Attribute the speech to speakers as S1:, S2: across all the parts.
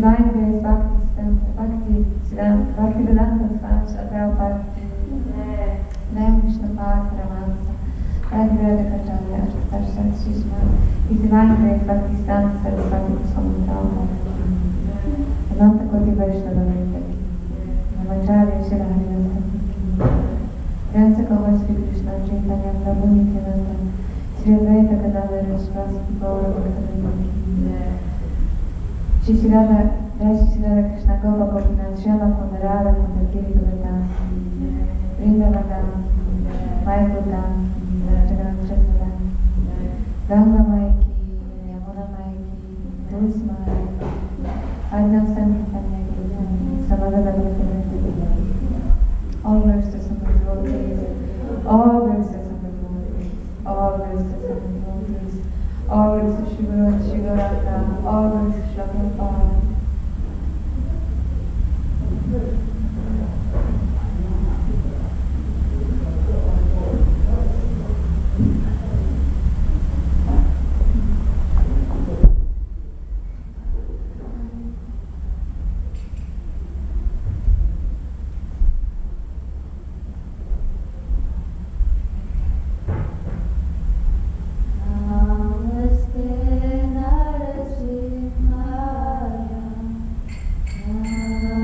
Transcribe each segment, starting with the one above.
S1: Divine Grace Bhaktivedanta Prabhupada Name Krishna Paramahansa Bhaktivedanta Kacharya Ashtakshat Shishma His Divine Grace Bhaktivedanta Saraswati Goswami Prabhupada Ananta Koti Vaishnava Vrinda Namacharya Shila Harinanda Vyasa Sri Krishna Chaitanya Prabhu Nityananda Sri Advaita Gadadhara Shivasati Gaura Bhaktavedanta Shri Radha Krishna Gopa Gopinath Shyama Kunda Radha Kunda Giri Govardhan Vrindavadam Mayapurdam Jagannath Chandradam Ganga Maiki Yamuna Maiki Tulsi Maiki Adnam Sankirtanya Samadana Bhaktivedanta All glories to Samad devotees, all glories to Samad devotees, all glories to Samad devotees, all glories to Shri Guru and Shri Gauranga, all glories to Shri Prabhupada.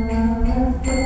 S1: Namaste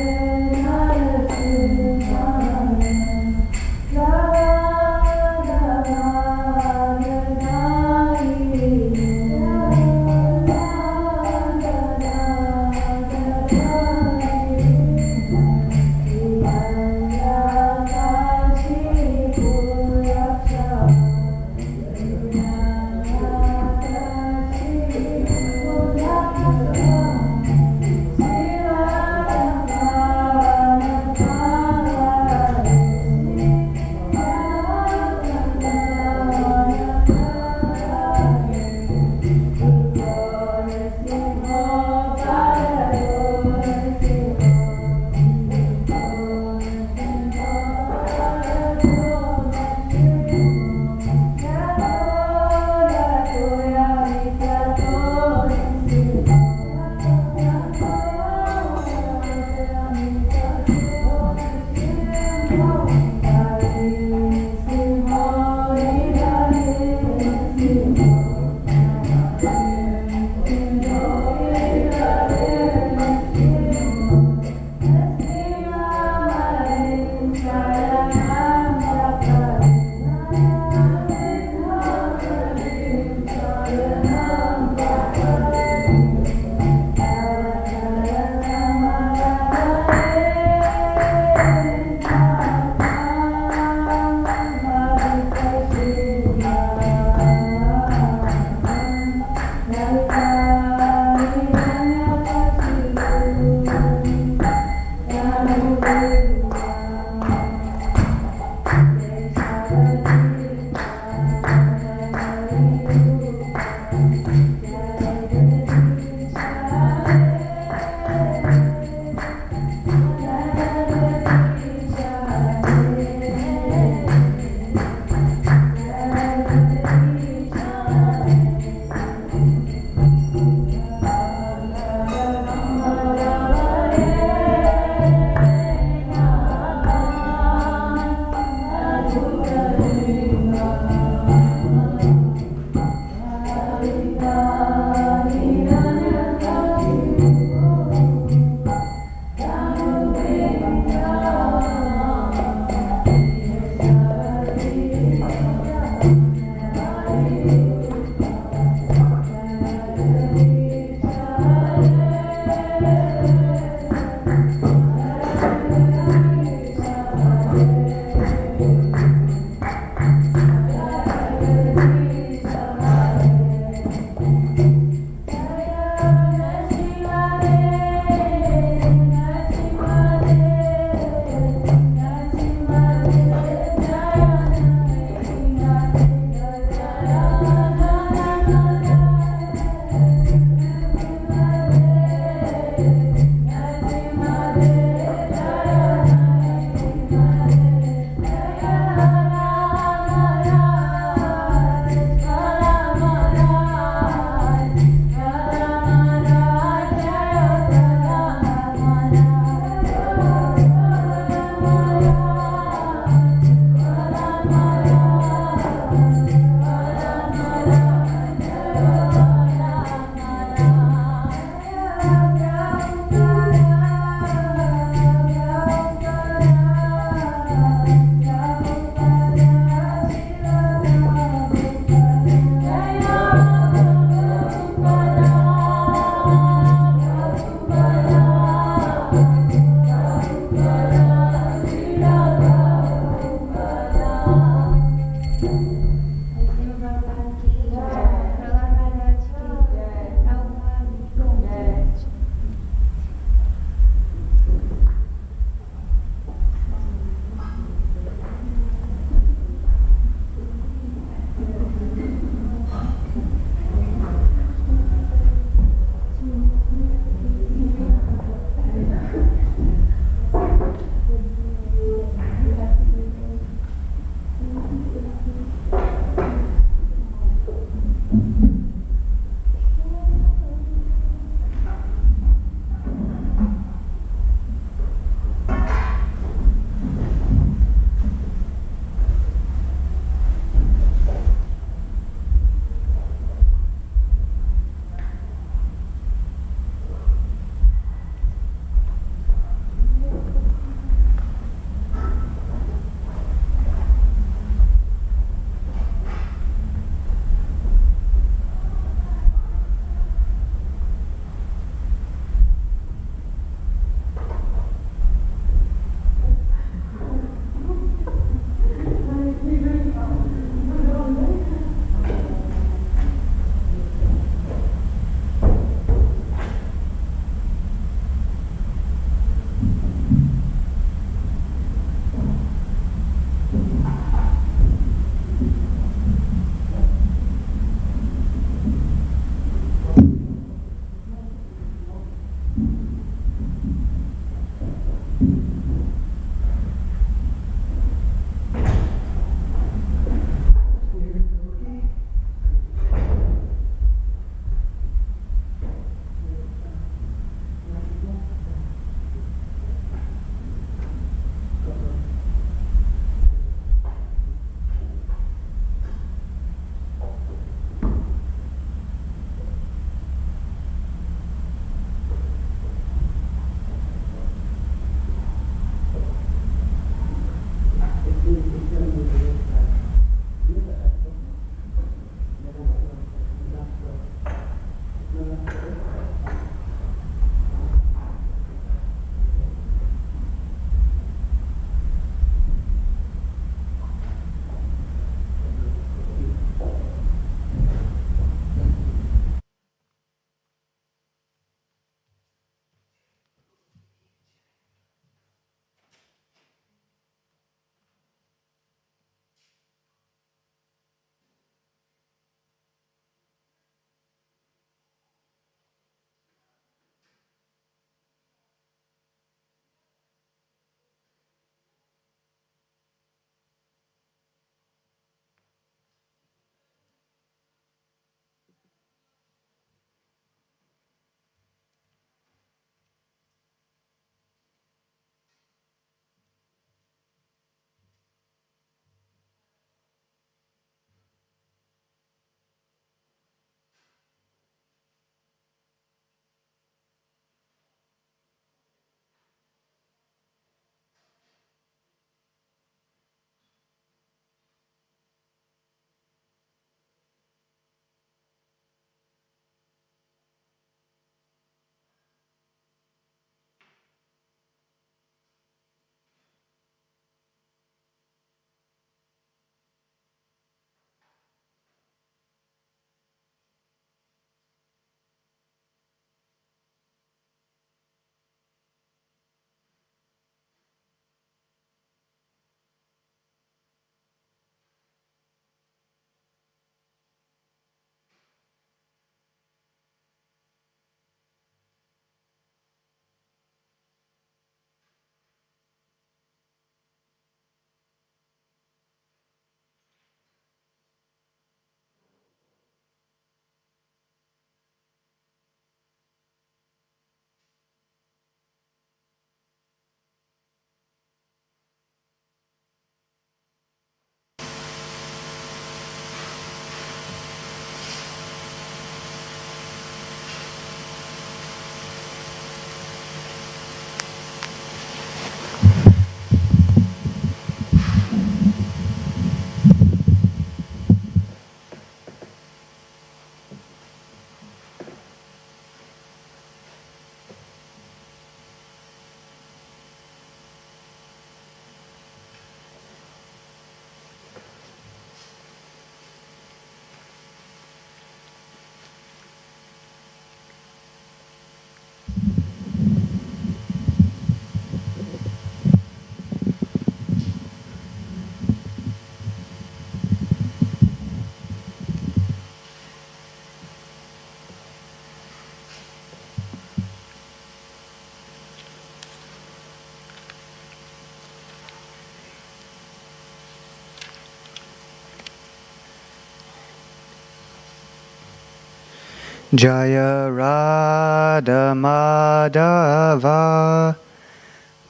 S2: Jaya Radha Madhava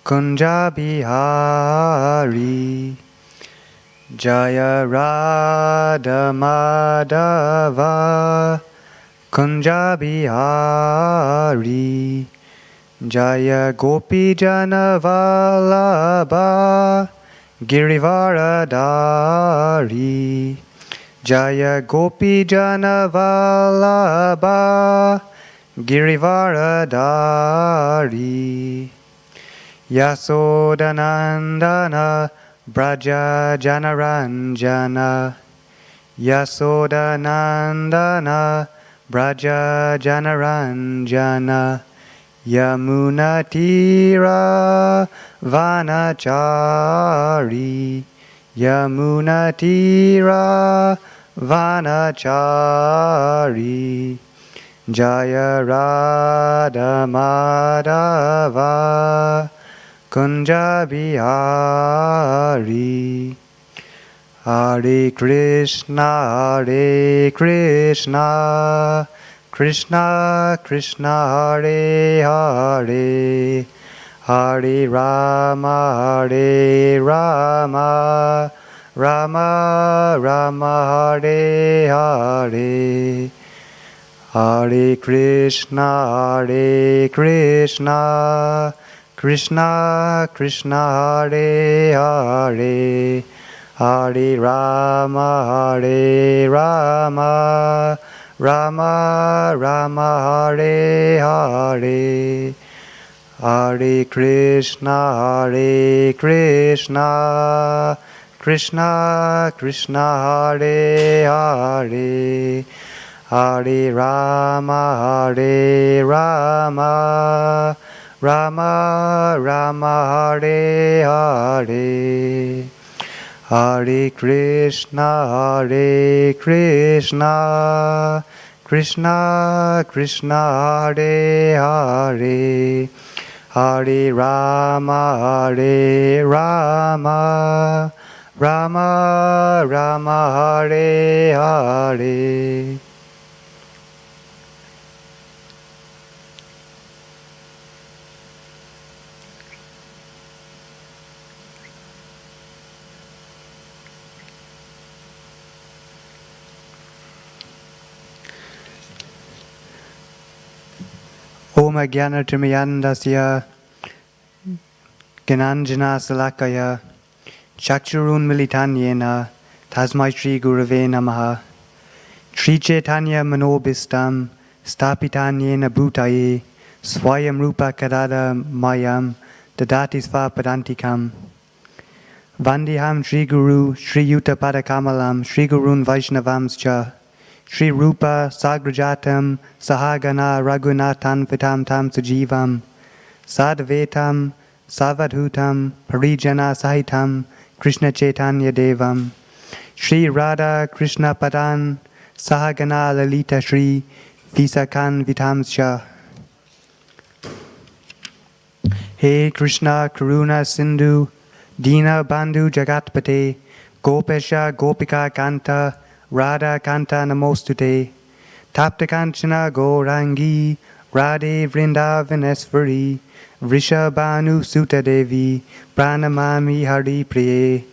S2: Kunja Bihari Jaya Radha Madhava Kunja Bihari Jaya Gopi Jana Vallabha Girivaradari Jaya Gopi Jana Vallabha Girivaradari Yasodanandana Braja Janaranjana Yasodanandana Braja Janaranjana Yamunatira Vanachari Yamunatira Vanachari Jaya Radha Madhava Kunja Bihari Hare Krishna Krishna Krishna Hare Hare Hare Rama Rama Rama Hare Hare Hare Krishna Krishna Krishna Hare Hare Hare Rama Rama Rama Hare Hare Hare Krishna Krishna Krishna Hare Hare Hare Rama Rama Rama Hare Hare Hare Krishna Krishna Krishna Hare Hare Hare Rama Rama Rama Hare Hare Om Ajnana Timirandasya Gyananjana Salakaya Chakshurun Militanyena Tasmai Shri Gurave Namaha Shri Chaitanya Manobhistam Stapitanyena Bhutaye Swayam Rupa Karada Mayam Dadati Svapadantikam Vandiham Shri Guru Shri Yuta Padakamalam Shri Gurun Vaishnavamscha Shri Rupa Sagrajatam Sahagana Raghunathan Vitam Tam Sajivam Sadvetam Savadhutam Parijana Sahitam Krishna Chaitanya Devam Shri Radha Krishna Padan Sahagana Lalita Shri Visakan Vitamscha He Krishna Karuna Sindhu Dina Bandhu Jagatpate Gopesha Gopika Kanta Radha Kanta Namostute Tapta Kanchana Gaurangi Radhe Vrindavaneshwari Vrishabhanu Sutta Devi Pranamami Hari Priye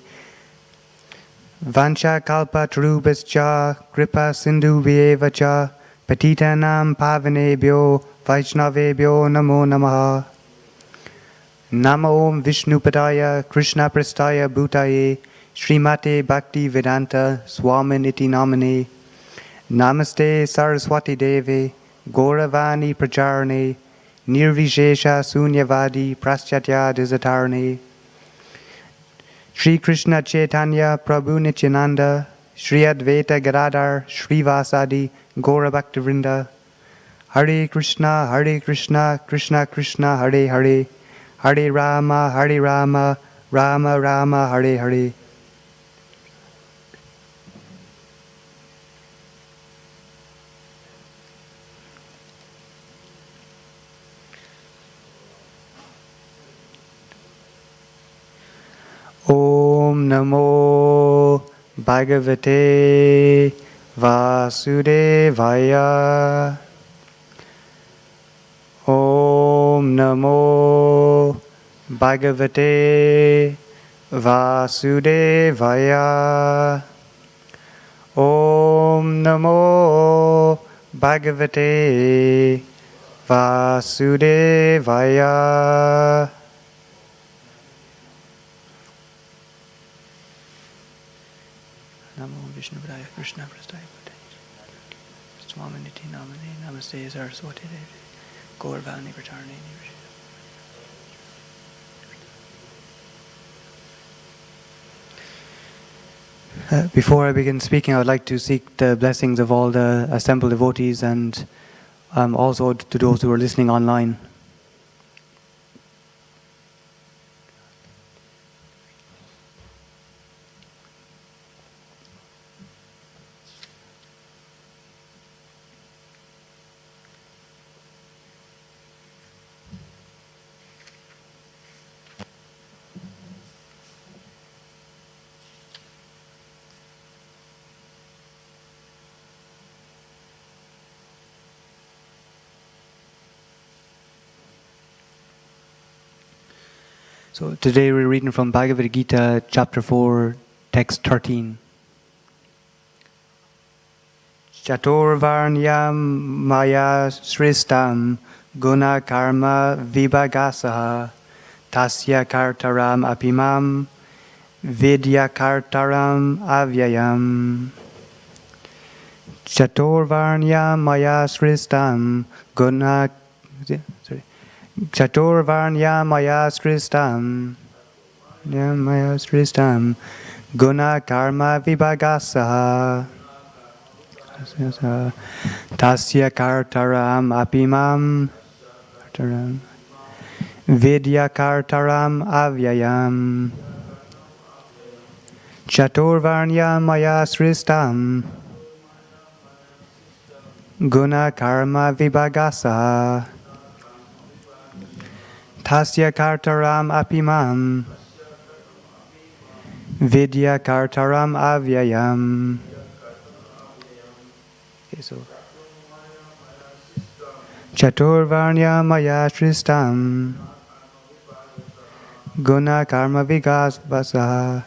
S2: Vansha Kalpa Tarubhascha Kripa Sindhu Vyevacha Patitanam Pavanebhyo Vaishnavebhyo Namo Namaha Namo Om Vishnupadaya Krishna Prastaya Bhutaye Srimate Bhaktivedanta Swaminiti Namane Namaste Saraswati Deve Gauravani Prajarane Nirvishesha Sunyavadi Praschatya Disatarane Shri Krishna Chaitanya Prabhu Nityananda Shri Advaita Gadadhar Srivasadi Gaura Bhaktivinoda Hare Krishna Krishna Krishna Hare Hare Hare Rama Rama Rama Hare Hare Om Namo Bhagavate Vasudevaya Namo Bhagavate Vasudevaya. Om Namo Bhagavate Vasudevaya. Namo Vishnu Padaya Krishna Prasthaya Swaminiti Namane Namaste Saraswati Devi Gaurvani Pratarni. Before I begin speaking, I would like to seek the blessings of all the assembled devotees and also to those who are listening online. So today we're reading from Bhagavad Gita, chapter 4, text 13. Chaturvarnyam maya sristam guna karma vibhagasaha tasya kartaram apimam vidya kartaram avyayam. Chaturvarnyam maya sristam guna... Chaturvarnya maya sristam guna karma vibhagasaha tasya kartaram apimam vidya kartaram avyayam. Chaturvarnya maya sristam guna karma vibhagasaha tasya kartaram apimam vidya kartaram avyayam. Okay, so Chaturvarnya maya sristam guna karma vigasvasaha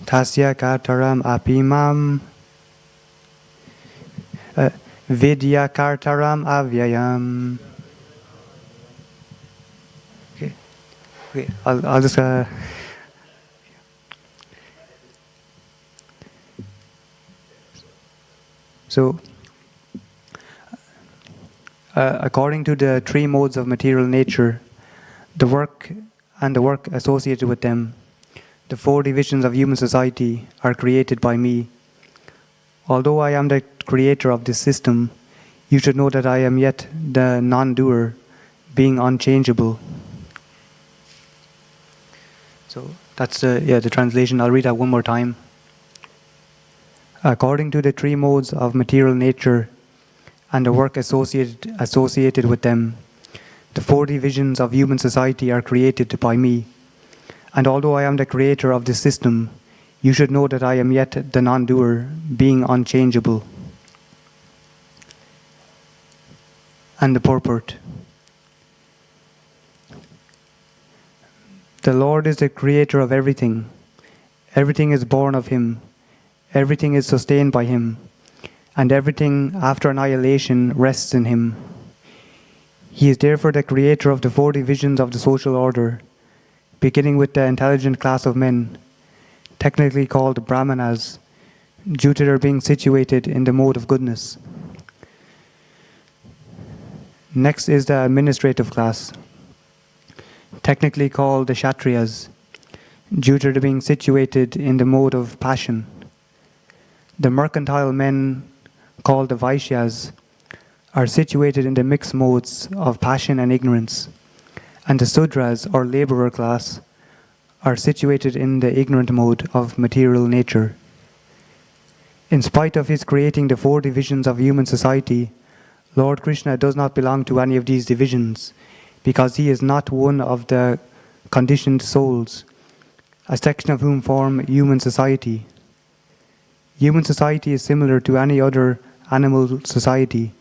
S2: tasya kartaram apimam vidya kartaram avyayam. Okay, I'll just so according to the three modes of material nature, the work and the work associated with them, the four divisions of human society are created by me. Although I am the creator of this system, you should know that I am yet the non-doer, being unchangeable. So that's the translation. I'll read that one more time. According to the three modes of material nature and the work associated with them, the four divisions of human society are created by me. And although I am the creator of this system, you should know that I am yet the non-doer, being unchangeable. And the purport. The Lord is the creator of everything. Everything is born of Him. Everything is sustained by Him. And everything after annihilation rests in Him. He is therefore the creator of the four divisions of the social order, beginning with the intelligent class of men, technically called Brahmanas, due to their being situated in the mode of goodness. Next is the administrative class, technically called the Kshatriyas, due to their being situated in the mode of passion. The mercantile men, called the Vaishyas, are situated in the mixed modes of passion and ignorance, and the Sudras, or laborer class, are situated in the ignorant mode of material nature. In spite of His creating the four divisions of human society, Lord Krishna does not belong to any of these divisions, because He is not one of the conditioned souls, a section of whom form human society. Human society is similar to any other animal society,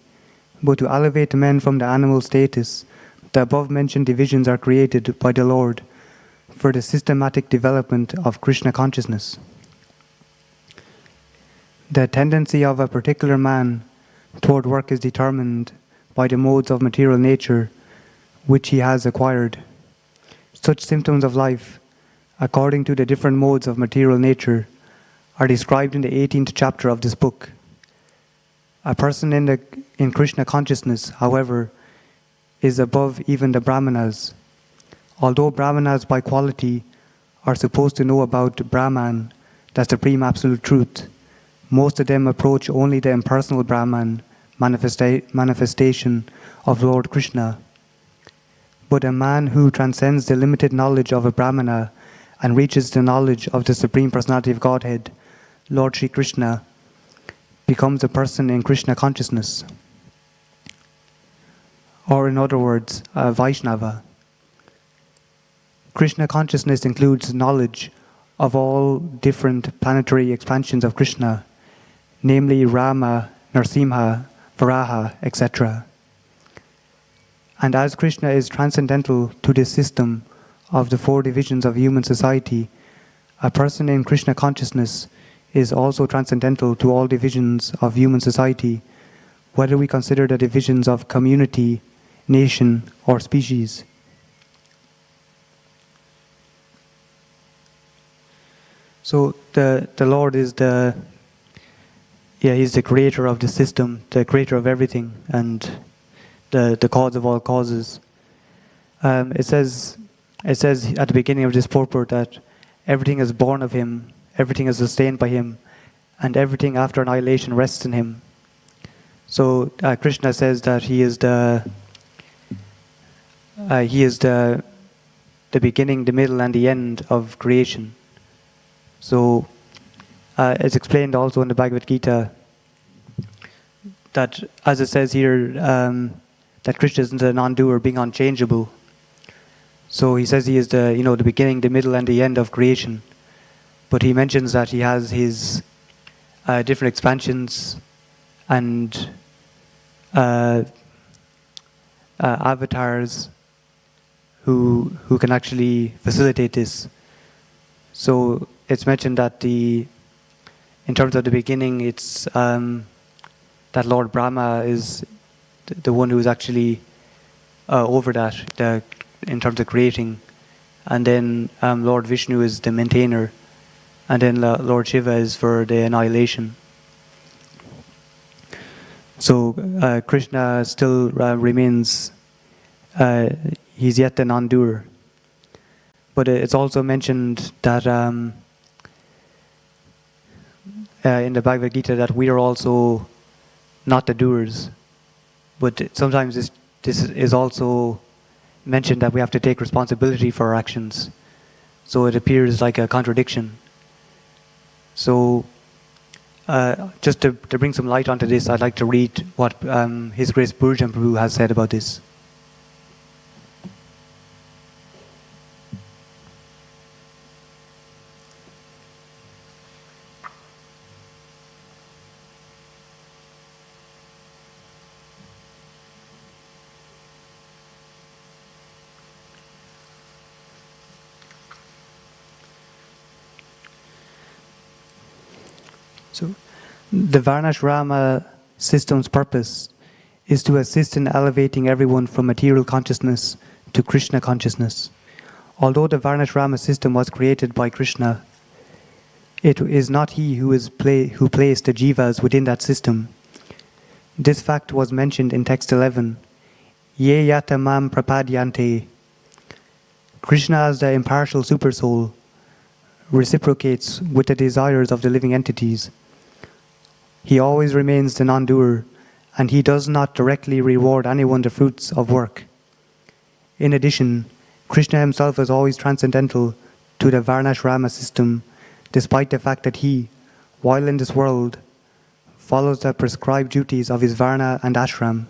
S2: but to elevate men from the animal status, the above-mentioned divisions are created by the Lord for the systematic development of Krishna consciousness. The tendency of a particular man toward work is determined by the modes of material nature which he has acquired. Such symptoms of life, according to the different modes of material nature, are described in the 18th chapter of this book. A person in Krishna consciousness, however, is above even the Brahmanas. Although Brahmanas by quality are supposed to know about Brahman, the supreme absolute truth, most of them approach only the impersonal Brahman manifestation of Lord Krishna. But a man who transcends the limited knowledge of a Brahmana and reaches the knowledge of the Supreme Personality of Godhead, Lord Sri Krishna, becomes a person in Krishna consciousness. Or in other words, a Vaishnava. Krishna consciousness includes knowledge of all different planetary expansions of Krishna, namely Rama, Narsimha, Varaha, etc. And as Krishna is transcendental to this system of the four divisions of human society, a person in Krishna consciousness is also transcendental to all divisions of human society, whether we consider the divisions of community, nation, or species. So the Lord is He's the creator of the system, the creator of everything, and the cause of all causes. It says at the beginning of this purport that everything is born of Him, everything is sustained by Him, and everything after annihilation rests in Him. So Krishna says that He is the beginning, the middle, and the end of creation. So it's explained also in the Bhagavad Gita that, as it says here, that Krishna is the non-doer, being unchangeable. So he says he is the beginning, the middle, and the end of creation. But he mentions that he has his different expansions and avatars who can actually facilitate this. So it's mentioned that in terms of the beginning, it's that Lord Brahma is the one who is actually over that in terms of creating, and then Lord Vishnu is the maintainer, and then Lord Shiva is for the annihilation. So Krishna still remains, he's yet the non-doer. But it's also mentioned that in the Bhagavad Gita that we are also not the doers. But sometimes this is also mentioned that we have to take responsibility for our actions. So it appears like a contradiction. So just to bring some light onto this, I'd like to read what His Grace Burjan Prabhu has said about this. So, the Varnashrama system's purpose is to assist in elevating everyone from material consciousness to Krishna consciousness. Although the Varnashrama system was created by Krishna, it is not He who placed the jivas within that system. This fact was mentioned in text 11. Ye yata mam prapadyante. Krishna, as the impartial supersoul, reciprocates with the desires of the living entities. He always remains the non-doer, and He does not directly reward anyone the fruits of work. In addition, Krishna Himself is always transcendental to the Varnashrama system, despite the fact that He, while in this world, follows the prescribed duties of his Varna and Ashram,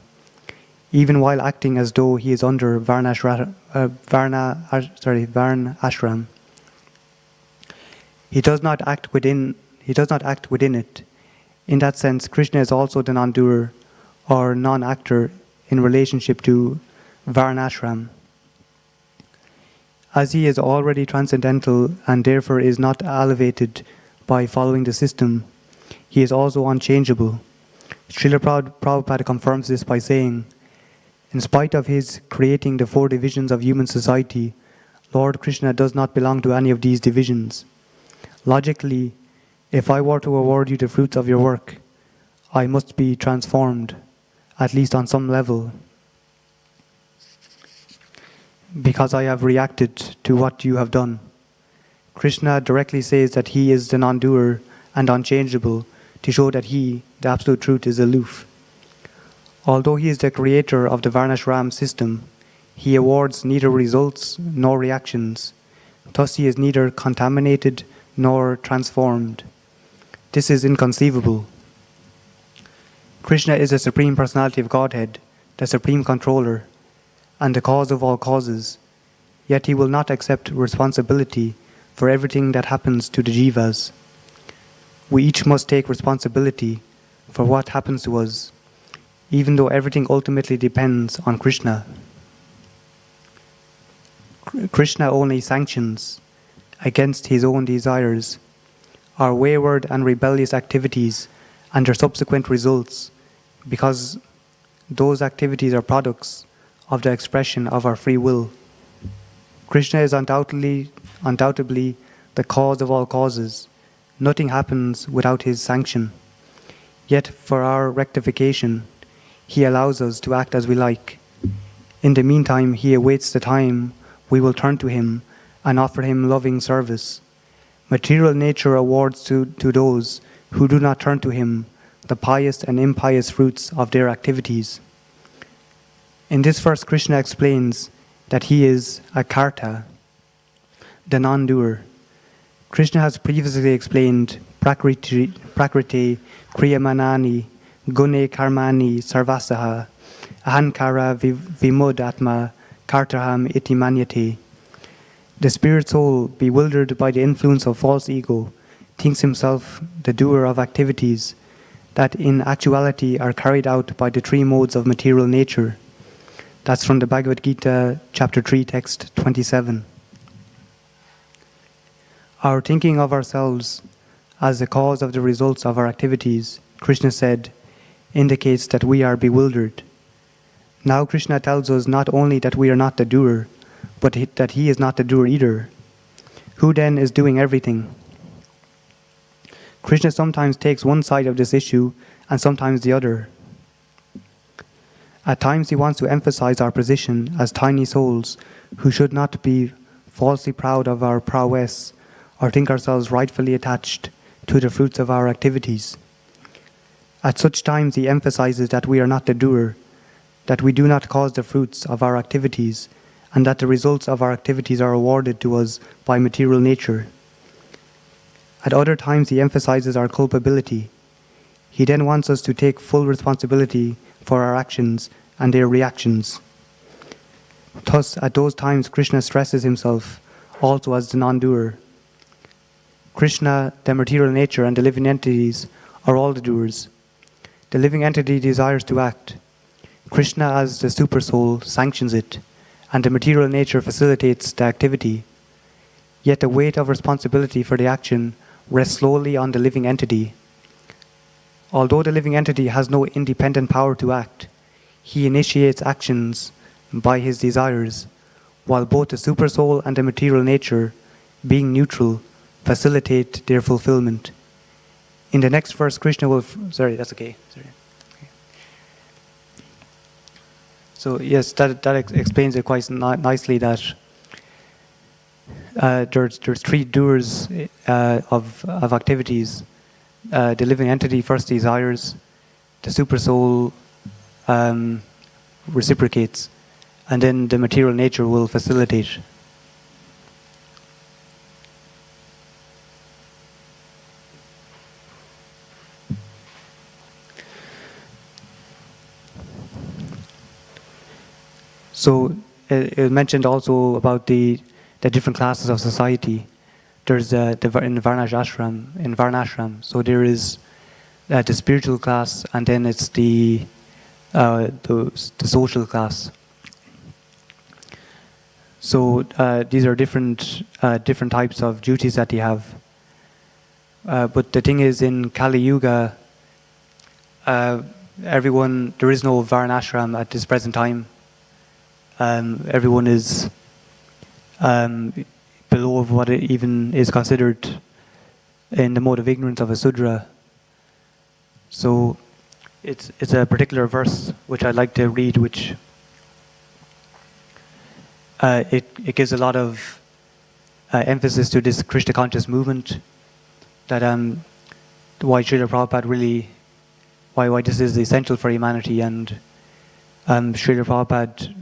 S2: even while acting as though he is under Varna Ashram. He does not act within it. In that sense, Krishna is also the non-doer, or non-actor in relationship to Varnashram. As he is already transcendental and therefore is not elevated by following the system, he is also unchangeable. Srila Prabhupada confirms this by saying, in spite of his creating the 4 divisions of human society, Lord Krishna does not belong to any of these divisions. Logically, if I were to award you the fruits of your work, I must be transformed, at least on some level, because I have reacted to what you have done. Krishna directly says that he is the non-doer and unchangeable to show that he, the Absolute Truth, is aloof. Although he is the creator of the Varnashram system, he awards neither results nor reactions. Thus he is neither contaminated nor transformed. This is inconceivable. Krishna is the Supreme Personality of Godhead, the Supreme Controller, and the cause of all causes, yet he will not accept responsibility for everything that happens to the jivas. We each must take responsibility for what happens to us, even though everything ultimately depends on Krishna. Krishna only sanctions, against his own desires, our wayward and rebellious activities and their subsequent results, because those activities are products of the expression of our free will. Krishna is undoubtedly the cause of all causes. Nothing happens without his sanction. Yet for our rectification, he allows us to act as we like. In the meantime, he awaits the time we will turn to him and offer him loving service. Material nature awards to those who do not turn to him the pious and impious fruits of their activities. In this verse, Krishna explains that he is a karta, the non-doer. Krishna has previously explained prakriti kriyamanani gune karmani sarvasaha ahankara vimudatma kartaham iti manyate. The spirit soul, bewildered by the influence of false ego, thinks himself the doer of activities that in actuality are carried out by the 3 modes of material nature. That's from the Bhagavad Gita, chapter 3, text 27. Our thinking of ourselves as the cause of the results of our activities, Krishna said, indicates that we are bewildered. Now Krishna tells us not only that we are not the doer, but that he is not the doer either. Who then is doing everything? Krishna sometimes takes one side of this issue and sometimes the other. At times he wants to emphasize our position as tiny souls who should not be falsely proud of our prowess or think ourselves rightfully attached to the fruits of our activities. At such times he emphasizes that we are not the doer, that we do not cause the fruits of our activities, and that the results of our activities are awarded to us by material nature. At other times he emphasizes our culpability. He then wants us to take full responsibility for our actions and their reactions. Thus, at those times, Krishna stresses himself also as the non-doer. Krishna, the material nature, and the living entities are all the doers. The living entity desires to act. Krishna, as the supersoul, sanctions it, and the material nature facilitates the activity. Yet the weight of responsibility for the action rests solely on the living entity. Although the living entity has no independent power to act, he initiates actions by his desires, while both the supersoul and the material nature, being neutral, facilitate their fulfillment. In the next verse, Krishna will... So yes, that explains it quite nicely that there's 3 doers of activities. The living entity first desires, the supersoul reciprocates, and then the material nature will facilitate. So it mentioned also about the different classes of society. There's in Varnashram. So there is the spiritual class, and then it's the the social class. So these are different types of duties that you have. But the thing is, in Kali Yuga, there is no Varnashram at this present time. Everyone is below what it even is considered in the mode of ignorance of a Sudra. So it's a particular verse which I'd like to read, which it gives a lot of emphasis to this Krishna conscious movement, that why Srila Prabhupada really, why this is essential for humanity, and Srila Prabhupada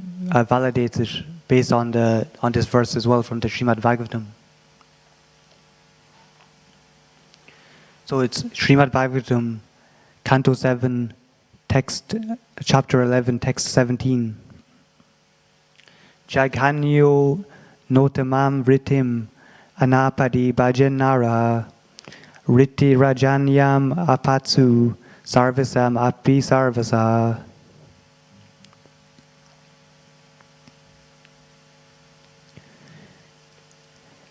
S2: validates it based on this verse as well from the Srimad Bhagavatam. So it's Srimad Bhagavatam, Canto 7, text, chapter 11, text 17. Jaghanyo notamam vritim anapadi bhajanara riti rajanyam apatsu sarvasam api sarvasa.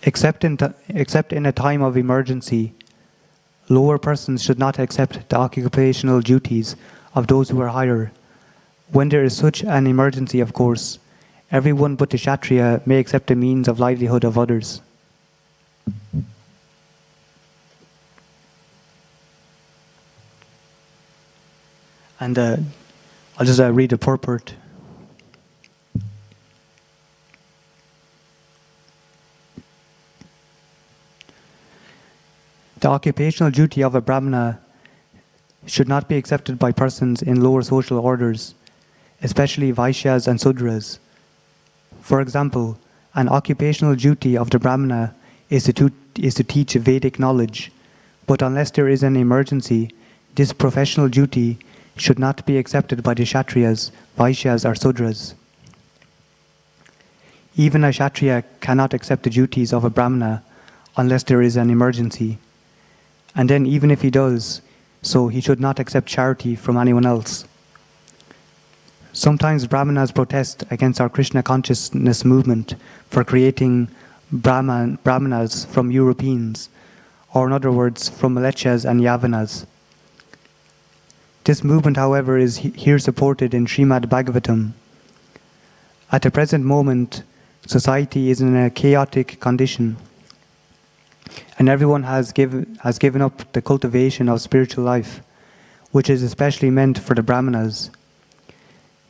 S2: Except in a time of emergency, lower persons should not accept the occupational duties of those who are higher. When there is such an emergency, of course, everyone but the Kshatriya may accept the means of livelihood of others. And I'll just read the purport. The occupational duty of a Brahmana should not be accepted by persons in lower social orders, especially Vaishyas and Sudras. For example, an occupational duty of the Brahmana is to teach Vedic knowledge, but unless there is an emergency, this professional duty should not be accepted by the Kshatriyas, Vaishyas or Sudras. Even a Kshatriya cannot accept the duties of a Brahmana unless there is an emergency. And then even if he does, so he should not accept charity from anyone else. Sometimes Brahmanas protest against our Krishna consciousness movement for creating Brahmanas from Europeans, or in other words, from Mlecchas and Yavanas. This movement, however, is here supported in Srimad Bhagavatam. At the present moment, society is in a chaotic condition, and everyone has given up the cultivation of spiritual life, which is especially meant for the Brahmanas.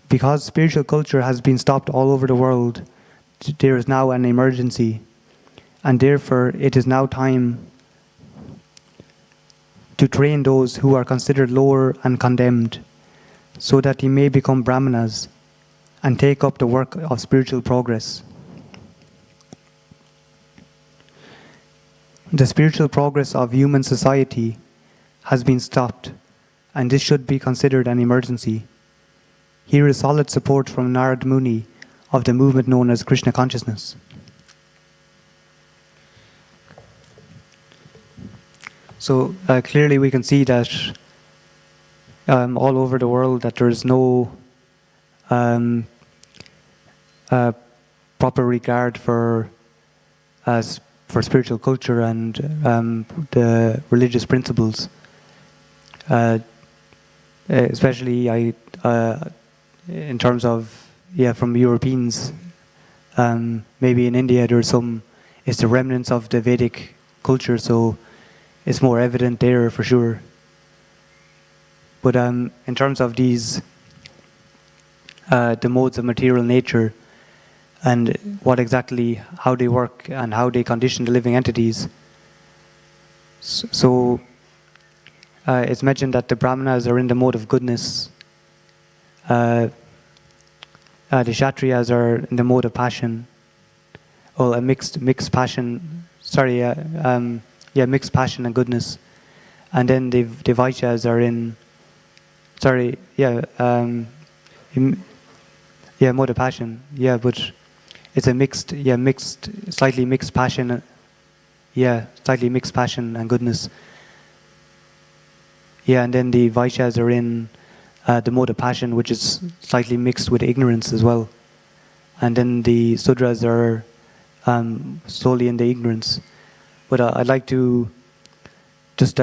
S2: Because spiritual culture has been stopped all over the world, there is now an emergency, and therefore it is now time to train those who are considered lower and condemned, so that they may become Brahmanas and take up the work of spiritual progress. The spiritual progress of human society has been stopped, and this should be considered an emergency. Here is solid support from Narad Muni of the movement known as Krishna consciousness. So clearly we can see that all over the world that there is no proper regard for spiritual culture and the religious principles. Especially in terms of from Europeans, maybe in India it's the remnants of the Vedic culture, so it's more evident there for sure. But in terms of these the modes of material nature and how they work and how they condition the living entities, so it's mentioned that the Brahmanas are in the mode of goodness. The Kshatriyas are in the mode of passion. Well, a mixed passion. Mixed passion and goodness. And then the Vaishyas are in. Mode of passion. Yeah, but it's a slightly mixed passion. Slightly mixed passion and goodness. Yeah, and then the Vaishyas are in the mode of passion, which is slightly mixed with ignorance as well. And then the sudras are solely in the ignorance. But I'd like to just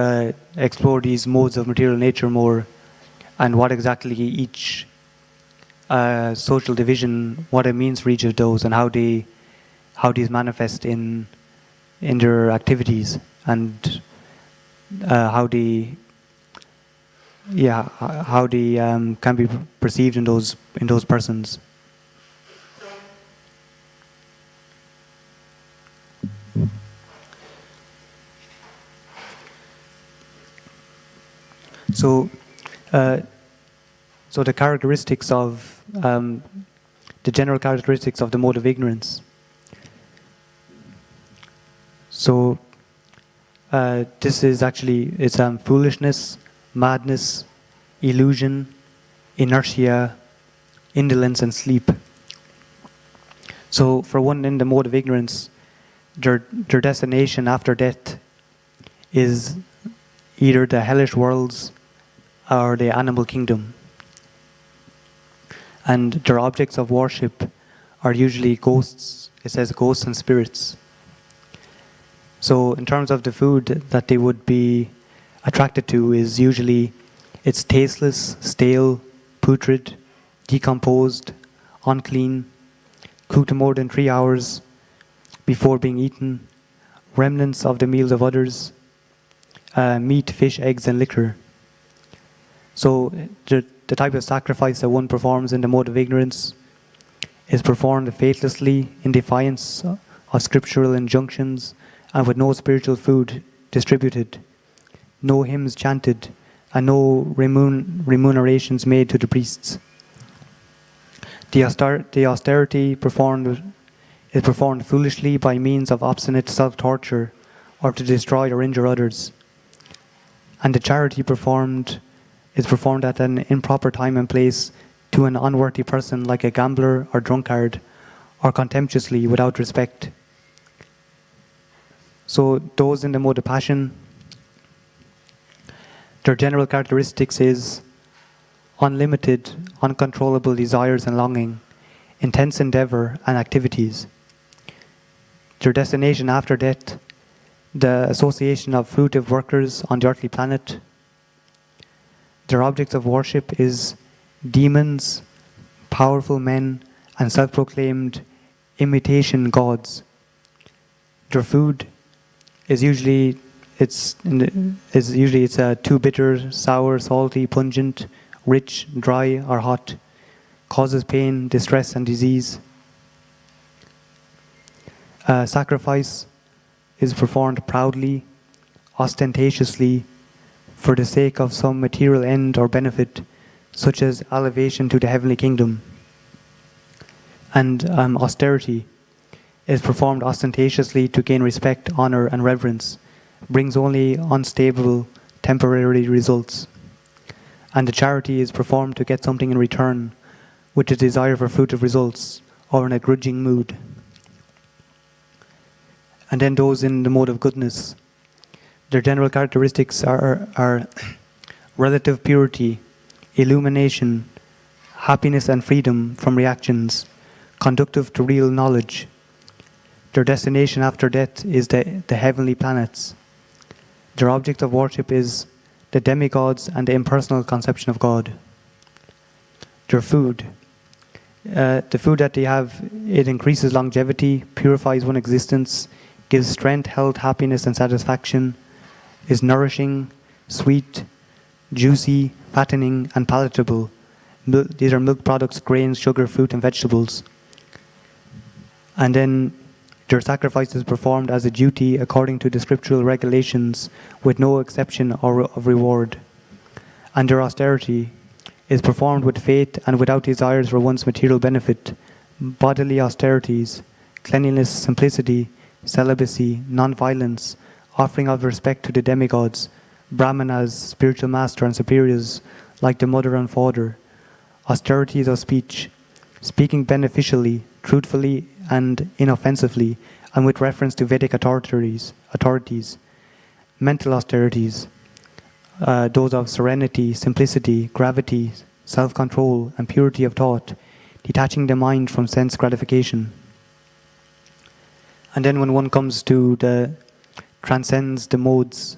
S2: explore these modes of material nature more, and what exactly each social division, what it means for each of those, and how these manifest in their activities, and how they can be perceived in those persons. So the characteristics of the general characteristics of the mode of ignorance. So this is actually, it's foolishness, madness, illusion, inertia, indolence, and sleep. So for one, in the mode of ignorance, their destination after death is either the hellish worlds or the animal kingdom. And their objects of worship are usually ghosts. It says ghosts and spirits. So in terms of the food that they would be attracted to is usually, it's tasteless, stale, putrid, decomposed, unclean, cooked more than 3 hours before being eaten, remnants of the meals of others, meat, fish, eggs, and liquor. So the type of sacrifice that one performs in the mode of ignorance is performed faithlessly in defiance of scriptural injunctions, and with no spiritual food distributed, no hymns chanted, and no remunerations made to the priests. The austerity is performed foolishly by means of obstinate self-torture, or to destroy or injure others. And the charity is performed at an improper time and place to an unworthy person, like a gambler or drunkard, or contemptuously without respect. So those in the mode of passion, their general characteristics is unlimited, uncontrollable desires and longing, intense endeavor and activities. Their destination after death, the association of fruitive workers on the earthly planet. Their objects of worship is demons, powerful men, and self-proclaimed imitation gods. Their food is usually too bitter, sour, salty, pungent, rich, dry, or hot. Causes pain, distress, and disease. Sacrifice is performed proudly, ostentatiously, for the sake of some material end or benefit, such as elevation to the heavenly kingdom. And austerity is performed ostentatiously to gain respect, honor, and reverence, brings only unstable, temporary results. And the charity is performed to get something in return, with the desire for fruitive results, or in a grudging mood. And then those in the mode of goodness, their general characteristics are relative purity, illumination, happiness and freedom from reactions, conductive to real knowledge. Their destination after death is the heavenly planets. Their object of worship is the demigods and the impersonal conception of God. Their food, the food that they have, it increases longevity, purifies one's existence, gives strength, health, happiness, and satisfaction, is nourishing, sweet, juicy, fattening, and palatable. These are milk products, grains, sugar, fruit, and vegetables. And then their sacrifice is performed as a duty according to the scriptural regulations, with no exception of reward. And their austerity is performed with faith and without desires for one's material benefit. Bodily austerities, cleanliness, simplicity, celibacy, non-violence, offering of respect to the demigods, brahmanas, spiritual master and superiors, like the mother and father. Austerities of speech, speaking beneficially, truthfully, and inoffensively, and with reference to Vedic authorities. Mental austerities, those of serenity, simplicity, gravity, self-control, and purity of thought, detaching the mind from sense gratification. And then when one comes to transcends the modes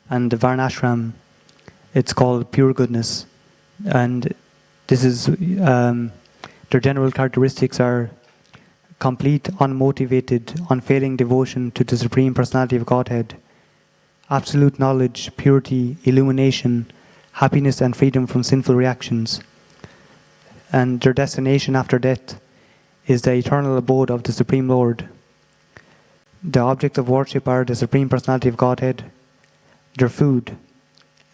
S2: and the varnashram, it's called pure goodness. And this is, their general characteristics are complete, unmotivated, unfailing devotion to the Supreme Personality of Godhead, absolute knowledge, purity, illumination, happiness and freedom from sinful reactions. And their destination after death is the eternal abode of the Supreme Lord. The objects of worship are the Supreme Personality of Godhead, their food.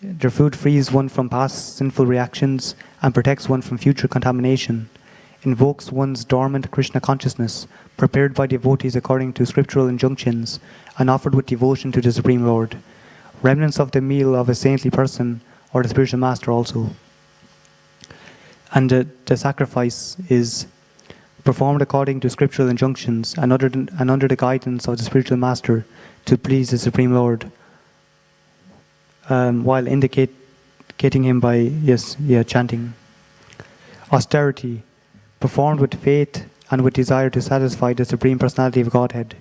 S2: Their food frees one from past sinful reactions and protects one from future contamination, invokes one's dormant Krishna consciousness, prepared by devotees according to scriptural injunctions, and offered with devotion to the Supreme Lord. Remnants of the meal of a saintly person or the spiritual master also. And the sacrifice is performed according to scriptural injunctions and under the guidance of the spiritual master to please the Supreme Lord, while indicating him by chanting. Austerity, performed with faith and with desire to satisfy the Supreme Personality of Godhead.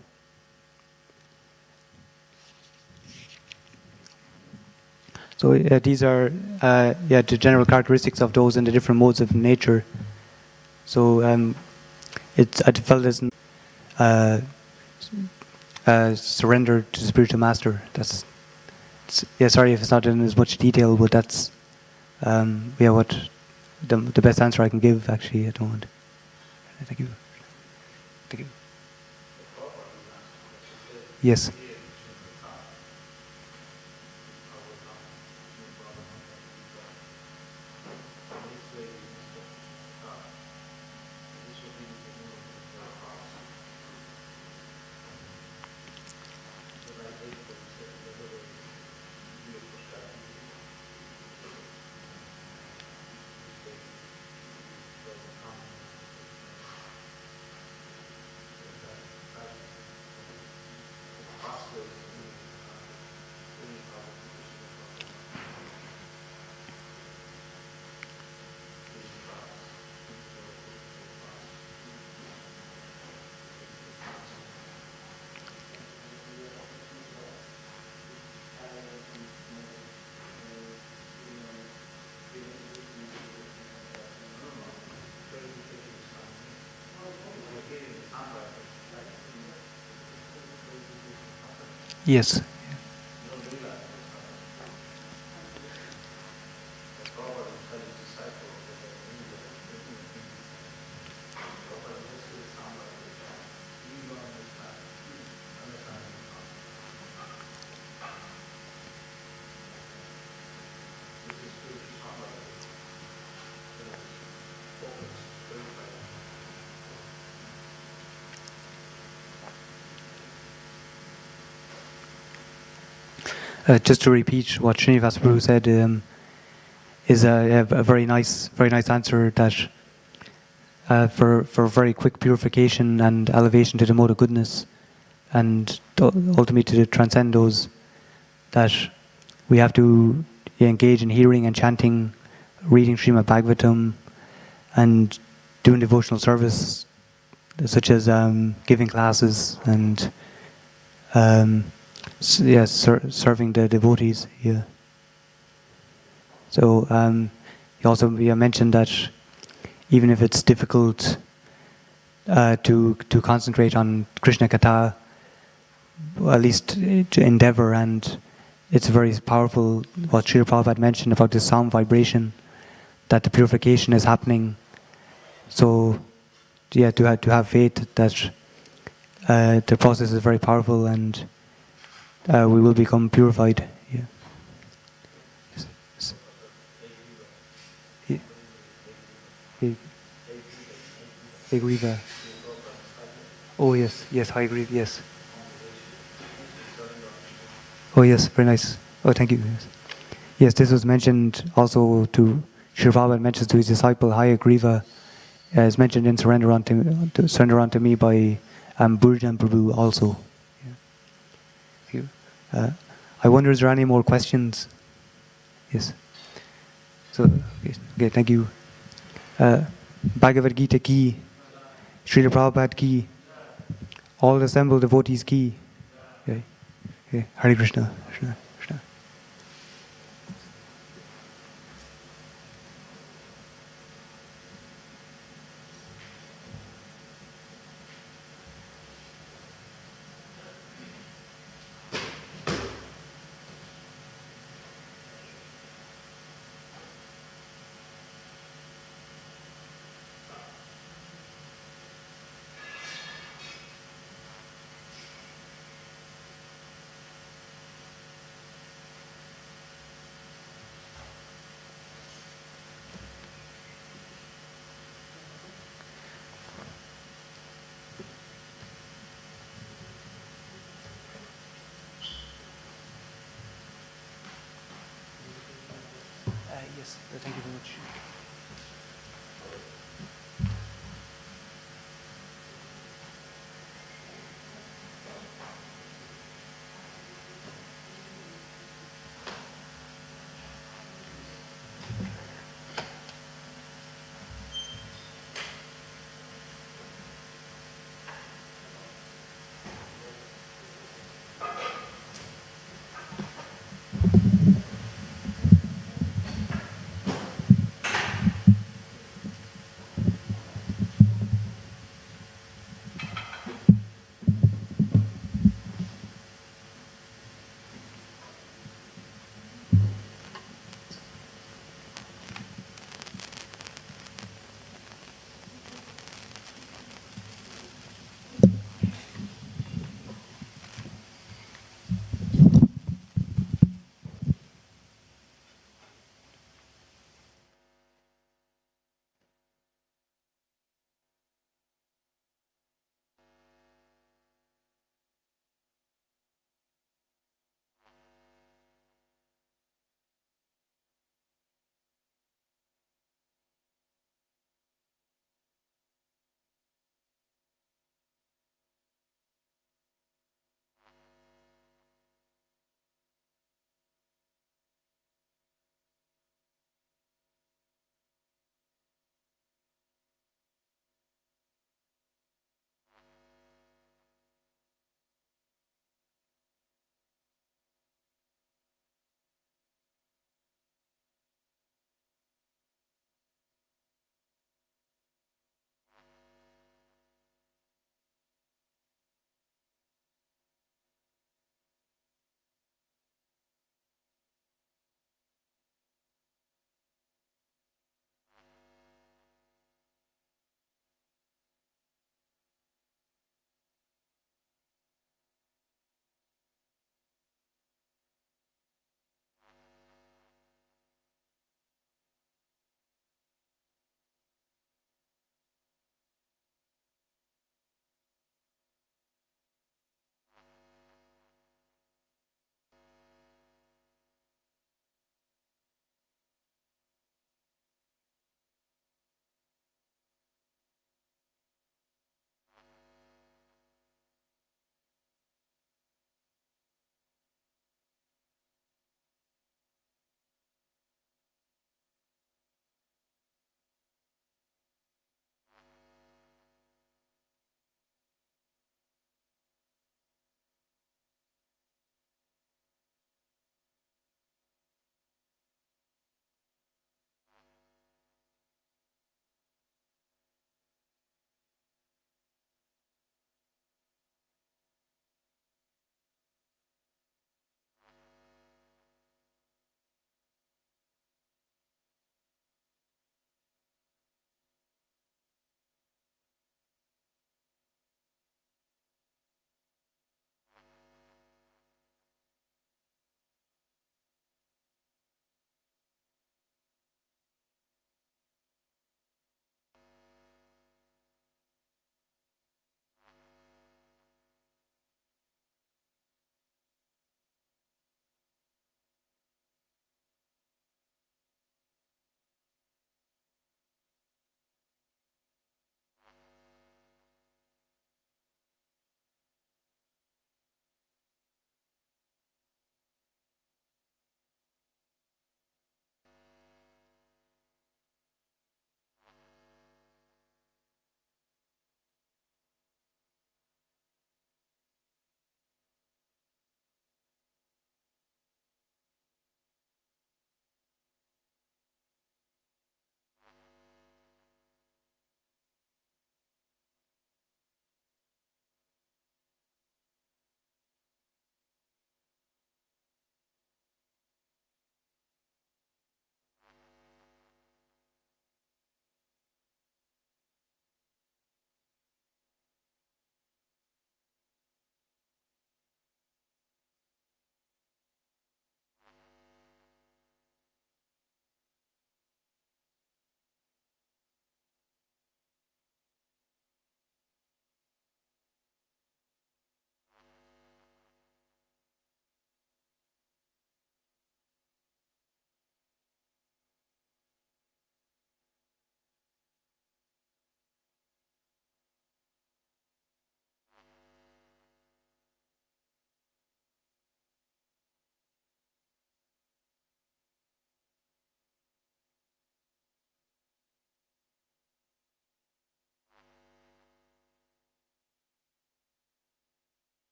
S2: So these are the general characteristics of those in the different modes of nature. So I felt as surrender to the spiritual master. Sorry if it's not in as much detail, but that's what the best answer I can give actually at the moment. Thank you. Thank you. Yes. Yes. Just to repeat what Srinivas Prabhu said, is a very nice answer that for very quick purification and elevation to the mode of goodness, and ultimately to transcend those, that we have to engage in hearing and chanting, reading Srimad Bhagavatam, and doing devotional service, such as giving classes and serving the devotees. Yeah. So you also mentioned that even if it's difficult to concentrate on Krishna Katha, at least to endeavor, and it's very powerful what Srila Prabhupada mentioned about the sound vibration, that the purification is happening. So to have faith that the process is very powerful and we will become purified. Yeah. Agriva. Oh yes, I agree. Yes. Oh yes, very nice. Oh, thank you. Yes, this was mentioned also to Sri Prabhupada mentions to his disciple Hayagriva, is mentioned in Surrender Unto Me by Burjan Prabhu also. Yeah. Thank you. I wonder, is there any more questions? Yes. So, okay, thank you. Bhagavad Gita ki, Srila Prabhupada ki, all assembled devotees ki. Okay. Okay. Hare Krishna. Krishna, Krishna. Yes, thank you very much.